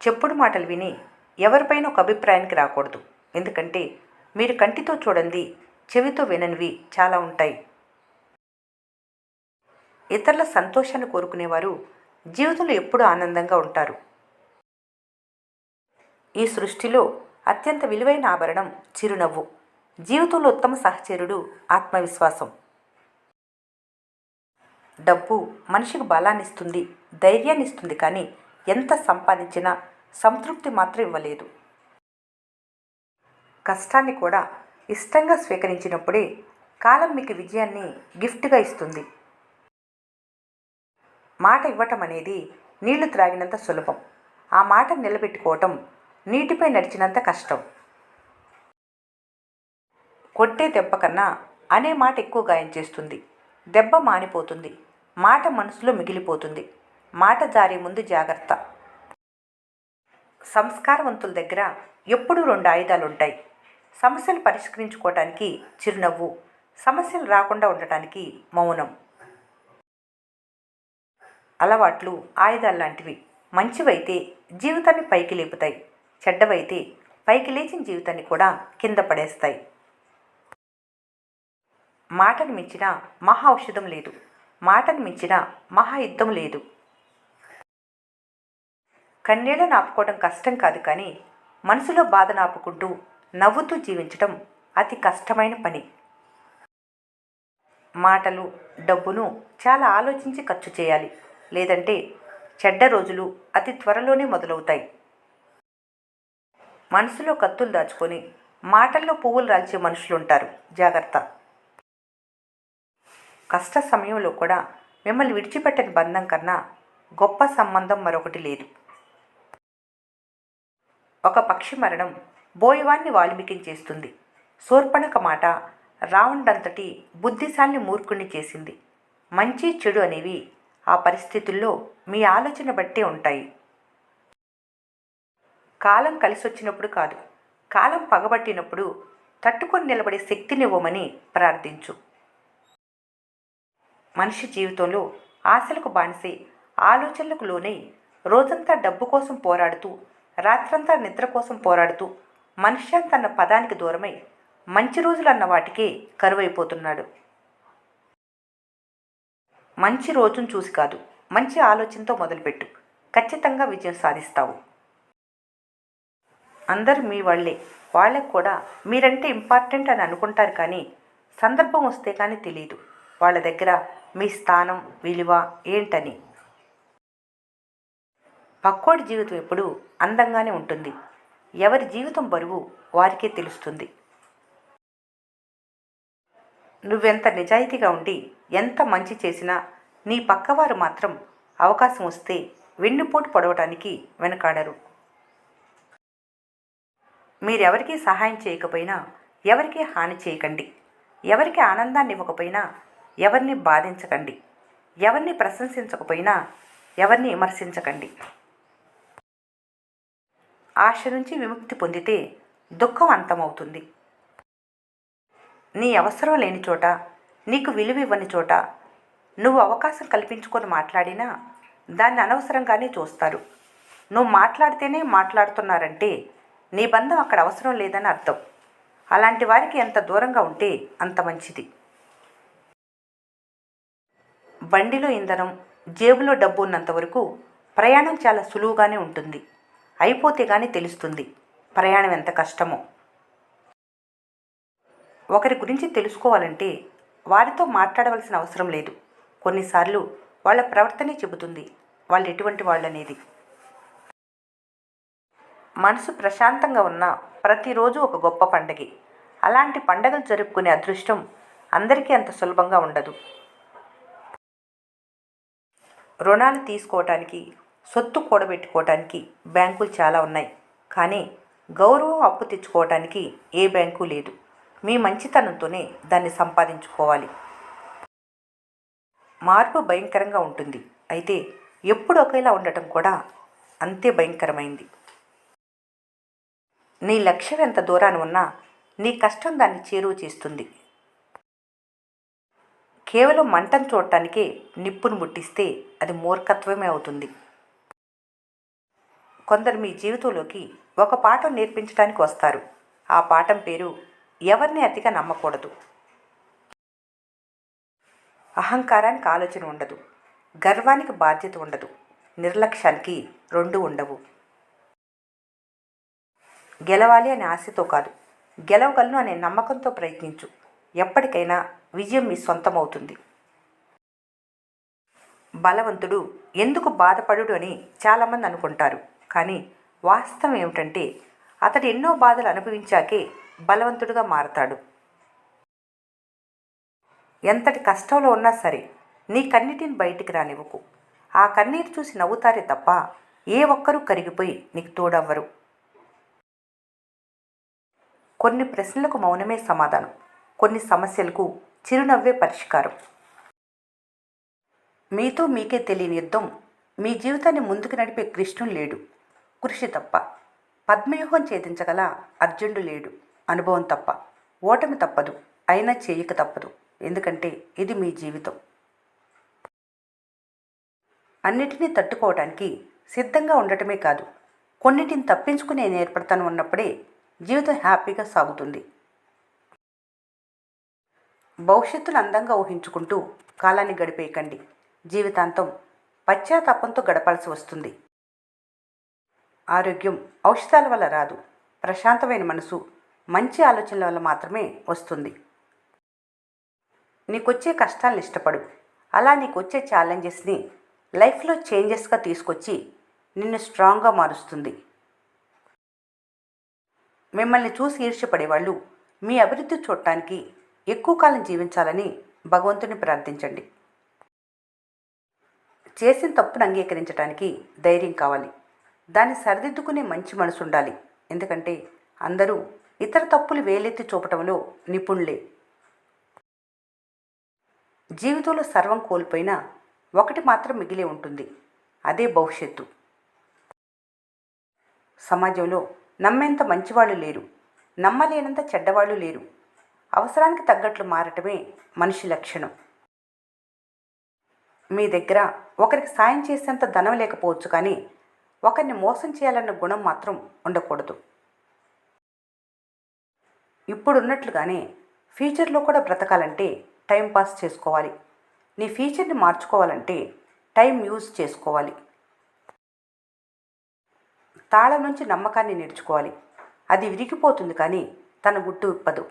చెప్పుడు మాటలు విని ఎవరిపైన ఒక అభిప్రాయానికి రాకూడదు. ఎందుకంటే మీరు కంటితో చూడండి, చెవితో విననివి చాలా ఉంటాయి. ఇతరుల సంతోషాన్ని కోరుకునేవారు జీవితంలో ఎప్పుడూ ఆనందంగా ఉంటారు. ఈ సృష్టిలో అత్యంత విలువైన ఆభరణం చిరునవ్వు. జీవితంలో ఉత్తమ సహచరుడు ఆత్మవిశ్వాసం. డబ్బు మనిషికి బలాన్నిస్తుంది, ధైర్యాన్ని ఇస్తుంది, కానీ ఎంత సంపాదించినా సంతృప్తి మాత్రం ఇవ్వలేదు. కష్టాన్ని కూడా ఇష్టంగా స్వీకరించినప్పుడే కాలం మీకు విజయాన్ని గిఫ్ట్గా ఇస్తుంది. మాట ఇవ్వటం అనేది నీళ్లు త్రాగినంత సులభం. ఆ మాటను నిలబెట్టుకోవటం నీటిపై నడిచినంత కష్టం. కొట్టే దెబ్బ కన్నా అనే మాట ఎక్కువ గాయం చేస్తుంది. దెబ్బ మానిపోతుంది, మాట మనసులో మిగిలిపోతుంది. మాట జారే ముందు జాగ్రత్త. సంస్కారవంతుల దగ్గర ఎప్పుడూ రెండు ఆయుధాలుంటాయి. సమస్యలు పరిష్కరించుకోవటానికి చిరునవ్వు, సమస్యలు రాకుండా ఉండటానికి మౌనం. అలవాట్లు ఆయుధాలు లాంటివి. మంచివైతే జీవితాన్ని పైకి లేపుతాయి, చెడ్డవైతే పైకి లేచిన జీవితాన్ని కూడా కింద పడేస్తాయి. మాటను మించిన మహా ఔషధం లేదు, మాటను మించిన మహాయుద్ధం లేదు. కన్నీళ్లను ఆపుకోవడం కష్టం కాదు, కానీ మనసులో బాధను ఆపుకుంటూ నవ్వుతూ జీవించటం అతి కష్టమైన పని. మాటలు, డబ్బును చాలా ఆలోచించి ఖర్చు చేయాలి, లేదంటే చెడ్డ రోజులు అతి త్వరలోనే మొదలవుతాయి. మనసులో కత్తులు దాచుకొని మాటల్లో పువ్వులు రాల్చే మనుషులుంటారు, జాగ్రత్త. కష్ట సమయంలో కూడా మిమ్మల్ని విడిచిపెట్టని బంధం కన్నా గొప్ప సంబంధం మరొకటి లేదు. ఒక పక్షి మరణం బోయవాన్ని వాల్మీకించేస్తుంది. శూర్పణఖ మాట రావణుడంతటి బుద్ధిశాలిని మూర్ఖుణ్ణి చేసింది. మంచి చెడు అనేవి ఆ పరిస్థితుల్లో మీ ఆలోచన బట్టే ఉంటాయి. కాలం కలిసొచ్చినప్పుడు కాదు, కాలం పగబట్టినప్పుడు తట్టుకొని నిలబడే శక్తినివ్వమని ప్రార్థించు. మనిషి జీవితంలో ఆశలకు బానిసై, ఆలోచనలకు లోనై, రోజంతా డబ్బు కోసం పోరాడుతూ, రాత్రంతా నిద్ర కోసం పోరాడుతూ, మనుష్యాన్ని తన పదానికి దూరమై మంచి రోజులన్న వాటికే కరువైపోతున్నాడు. మంచి రోజును చూసి కాదు, మంచి ఆలోచనతో మొదలుపెట్టు. ఖచ్చితంగా విజయం సాధిస్తావు. అందరూ మీ వాళ్ళే, వాళ్ళకు కూడా మీరంటే ఇంపార్టెంట్ అని అనుకుంటారు, కానీ సందర్భం వస్తే కానీ తెలియదు వాళ్ళ దగ్గర మీ స్థానం, విలువ ఏంటని. పక్కోడి జీవితం ఎప్పుడూ అందంగానే ఉంటుంది. ఎవరి జీవితం బరువు వారికే తెలుస్తుంది. నువ్వెంత నిజాయితీగా ఉండి ఎంత మంచి చేసినా నీ పక్కవారు మాత్రం అవకాశం వస్తే వెన్నుపోటు పొడవటానికి వెనకాడరు. మీరెవరికీ సహాయం చేయకపోయినా ఎవరికీ హాని చేయకండి. ఎవరికి ఆనందాన్ని ఇవ్వకపోయినా ఎవరిని బాధించకండి. ఎవరిని ప్రశంసించకపోయినా ఎవరిని విమర్శించకండి. ఆశ నుంచి విముక్తి పొందితే దుఃఖం అంతమవుతుంది. నీ అవసరం లేని చోట, నీకు విలువ ఇవ్వని చోట నువ్వు అవకాశం కల్పించుకొని మాట్లాడినా దాన్ని అనవసరంగానే చూస్తారు. నువ్వు మాట్లాడితేనే మాట్లాడుతున్నారంటే నీ బంధం అక్కడ అవసరం లేదని అర్థం. అలాంటి వారికి ఎంత దూరంగా ఉంటే అంత మంచిది. బండిలో ఇంధనం, జేబులో డబ్బు ఉన్నంత వరకు ప్రయాణం చాలా సులువుగానే ఉంటుంది. అయిపోతే కానీ తెలుస్తుంది ప్రయాణం ఎంత కష్టమో. ఒకరి గురించి తెలుసుకోవాలంటే వారితో మాట్లాడవలసిన అవసరం లేదు. కొన్నిసార్లు వాళ్ళ ప్రవర్తనే చెబుతుంది వాళ్ళు ఎటువంటి వాళ్ళనేది. మనసు ప్రశాంతంగా ఉన్న ప్రతిరోజు ఒక గొప్ప పండగే. అలాంటి పండగలు జరుపుకునే అదృష్టం అందరికీ అంత సులభంగా ఉండదు. రుణాలు తీసుకోవటానికి, సొత్తు కూడబెట్టుకోవటానికి బ్యాంకులు చాలా ఉన్నాయి, కానీ గౌరవం అప్పు తెచ్చుకోవటానికి ఏ బ్యాంకు లేదు. మీ మంచితనంతోనే దాన్ని సంపాదించుకోవాలి. మార్పు భయంకరంగా ఉంటుంది, అయితే ఎప్పుడు ఒకేలా ఉండటం కూడా అంతే భయంకరమైంది. నీ లక్ష్యం ఎంత దూరాన ఉన్నా నీ కష్టం దాన్ని చేరువ చేస్తుంది. కేవలం మంటను చూడటానికే నిప్పును ముట్టిస్తే అది మూర్ఖత్వమే అవుతుంది. కొందరు మీ జీవితంలోకి ఒక పాఠం నేర్పించడానికి వస్తారు. ఆ పాఠం పేరు ఎవరిని అతిగా నమ్మకూడదు. అహంకారానికి ఆలోచన ఉండదు, గర్వానికి బాధ్యత ఉండదు, నిర్లక్ష్యానికి రెండూ ఉండవు. గెలవాలి అనే ఆశతో కాదు, గెలవగలను అనే నమ్మకంతో ప్రయత్నించు. ఎప్పటికైనా విజయం మీ సొంతమవుతుంది. బలవంతుడు ఎందుకు బాధపడుడు అని చాలామంది అనుకుంటారు. కానీ వాస్తవం ఏమిటంటే అతడు ఎన్నో బాధలు అనుభవించాకే బలవంతుడుగా మారతాడు. ఎంతటి కష్టంలో ఉన్నా సరే నీ కన్నీటిని బయటికి రానివ్వకు. ఆ కన్నీరు చూసి నవ్వుతారే తప్ప ఏ ఒక్కరూ కరిగిపోయి నీకు తోడవ్వరు. కొన్ని ప్రశ్నలకు మౌనమే సమాధానం, కొన్ని సమస్యలకు చిరునవ్వే పరిష్కారం. మీతో మీకే తెలియని యుద్ధం మీ జీవితాన్ని ముందుకు నడిపే కృష్ణుడు లేడు, కృషి తప్ప. పద్మవ్యూహం ఛేదించగల అర్జునుడు లేడు, అనుభవం తప్ప. ఓటమి తప్పదు, అయినా చేయక తప్పదు, ఎందుకంటే ఇది మీ జీవితం. అన్నిటినీ తట్టుకోవడానికి సిద్ధంగా ఉండటమే కాదు, కొన్నిటిని తప్పించుకునే నేర్పడతాను ఉన్నప్పుడే జీవితం హ్యాపీగా సాగుతుంది. భవిష్యత్తును అందంగా ఊహించుకుంటూ కాలాన్ని గడిపేయకండి. జీవితాంతం పశ్చాత్తాపంతో గడపాల్సి వస్తుంది. ఆరోగ్యం ఔషధాల వల్ల రాదు, ప్రశాంతమైన మనసు మంచి ఆలోచనల వల్ల మాత్రమే వస్తుంది. నీకొచ్చే కష్టాలను ఇష్టపడు, అలా నీకొచ్చే ఛాలెంజెస్ని లైఫ్లో చేంజెస్గా తీసుకొచ్చి నిన్ను స్ట్రాంగ్గా మారుస్తుంది. మిమ్మల్ని చూసి ఈర్ష్యపడేవాళ్ళు మీ అభివృద్ధి చూడటానికి ఎక్కువ కాలం జీవించాలని భగవంతుని ప్రార్థించండి. చేసిన తప్పును అంగీకరించడానికి ధైర్యం కావాలి, దాన్ని సరిదిద్దుకునే మంచి మనసు ఉండాలి. ఎందుకంటే అందరూ ఇతర తప్పులు వేలెత్తి చూపటంలో నిపుణులే. జీవితంలో సర్వం కోల్పోయినా ఒకటి మాత్రం మిగిలే ఉంటుంది, అదే భవిష్యత్తు. సమాజంలో నమ్మేంత మంచివాళ్ళు లేరు, నమ్మలేనంత చెడ్డవాళ్ళు లేరు. అవసరానికి తగ్గట్లు మారటమే మనిషి లక్షణం. మీ దగ్గర ఒకరికి సాయం చేసేంత ధనం లేకపోవచ్చు, కానీ ఒకరిని మోసం చేయాలన్న గుణం మాత్రం ఉండకూడదు. ఇప్పుడున్నట్లుగానే ఫ్యూచర్లో కూడా బ్రతకాలంటే టైం పాస్ చేసుకోవాలి. నీ ఫ్యూచర్ని మార్చుకోవాలంటే టైం యూజ్ చేసుకోవాలి. తాళం నుంచి నమ్మకాన్ని నేర్చుకోవాలి. అది విరిగిపోతుంది కానీ తన గుట్టు విప్పదు.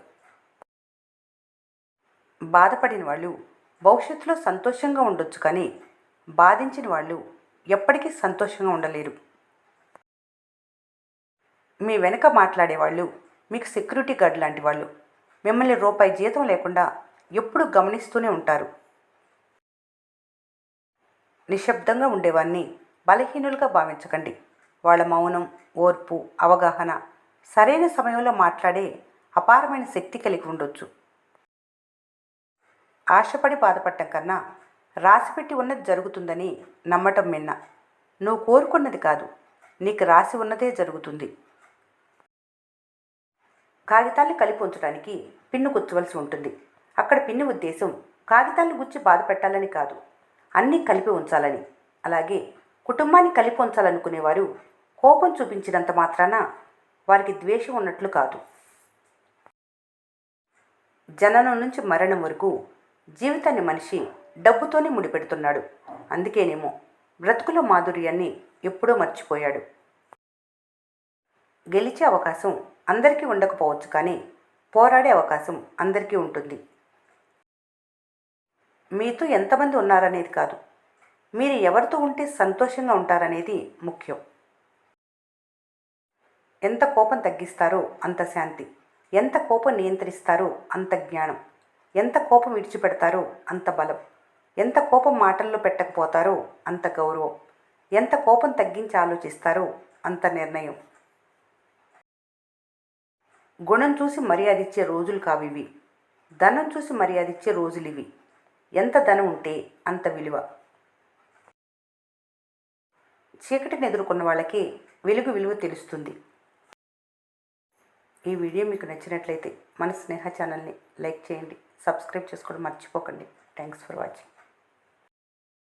బాధపడిన వాళ్ళు భవిష్యత్తులో సంతోషంగా ఉండొచ్చు, కానీ బాధించిన వాళ్ళు ఎప్పటికీ సంతోషంగా ఉండలేరు. మీ వెనక మాట్లాడేవాళ్ళు మీకు సెక్యూరిటీ గార్డ్ లాంటి వాళ్ళు. మిమ్మల్ని రూపాయి జీతం లేకుండా ఎప్పుడూ గమనిస్తూనే ఉంటారు. నిశ్శబ్దంగా ఉండేవాన్ని బలహీనులుగా భావించకండి. వాళ్ళ మౌనం, ఓర్పు, అవగాహన సరైన సమయంలో మాట్లాడే అపారమైన శక్తి కలిగి ఉండొచ్చు. ఆశపడి బాధపడటం కన్నా రాసిపెట్టి ఉన్నది జరుగుతుందని నమ్మటం మిన్న. నువ్వు కోరుకున్నది కాదు, నీకు రాసి ఉన్నదే జరుగుతుంది. కాగితాల్ని కలిపి ఉంచడానికి పిన్ను గుచ్చవలసి ఉంటుంది. అక్కడ పిన్ని ఉద్దేశం కాగితాలను గుచ్చి బాధ పెట్టాలని కాదు, అన్నీ కలిపి ఉంచాలని. అలాగే కుటుంబాన్ని కలిపి ఉంచాలనుకునేవారు కోపం చూపించినంత మాత్రాన వారికి ద్వేషం ఉన్నట్లు కాదు. జననం నుంచి మరణం వరకు జీవితాన్ని మనిషి డబ్బుతోనే ముడిపెడుతున్నాడు. అందుకేనేమో బ్రతుకుల మాధుర్యాన్ని ఎప్పుడో మర్చిపోయాడు. గెలిచే అవకాశం అందరికీ ఉండకపోవచ్చు, కానీ పోరాడే అవకాశం అందరికీ ఉంటుంది. మీతో ఎంతమంది ఉన్నారనేది కాదు, మీరు ఎవరితో ఉంటే సంతోషంగా ఉంటారనేది ముఖ్యం. ఎంత కోపం తగ్గిస్తారో అంత శాంతి, ఎంత కోపం నియంత్రిస్తారో అంత జ్ఞానం, ఎంత కోపం విడిచిపెడతారో అంత బలం, ఎంత కోపం మాటల్లో పెట్టకపోతారో అంత గౌరవం, ఎంత కోపం తగ్గించి ఆలోచిస్తారో అంత నిర్ణయం. గుణం చూసి మర్యాదిచ్చే రోజులు కావివి, ధనం చూసి మర్యాదిచ్చే రోజులు ఇవి. ఎంత ధనం ఉంటే అంత విలువ. చీకటిని ఎదుర్కొన్న వాళ్ళకి వెలుగు విలువ తెలుస్తుంది. ఈ వీడియో మీకు నచ్చినట్లయితే మన స్నేహ ఛానల్ని లైక్ చేయండి, సబ్స్క్రైబ్ చేసుకోవడం మర్చిపోకండి. Thanks for watching.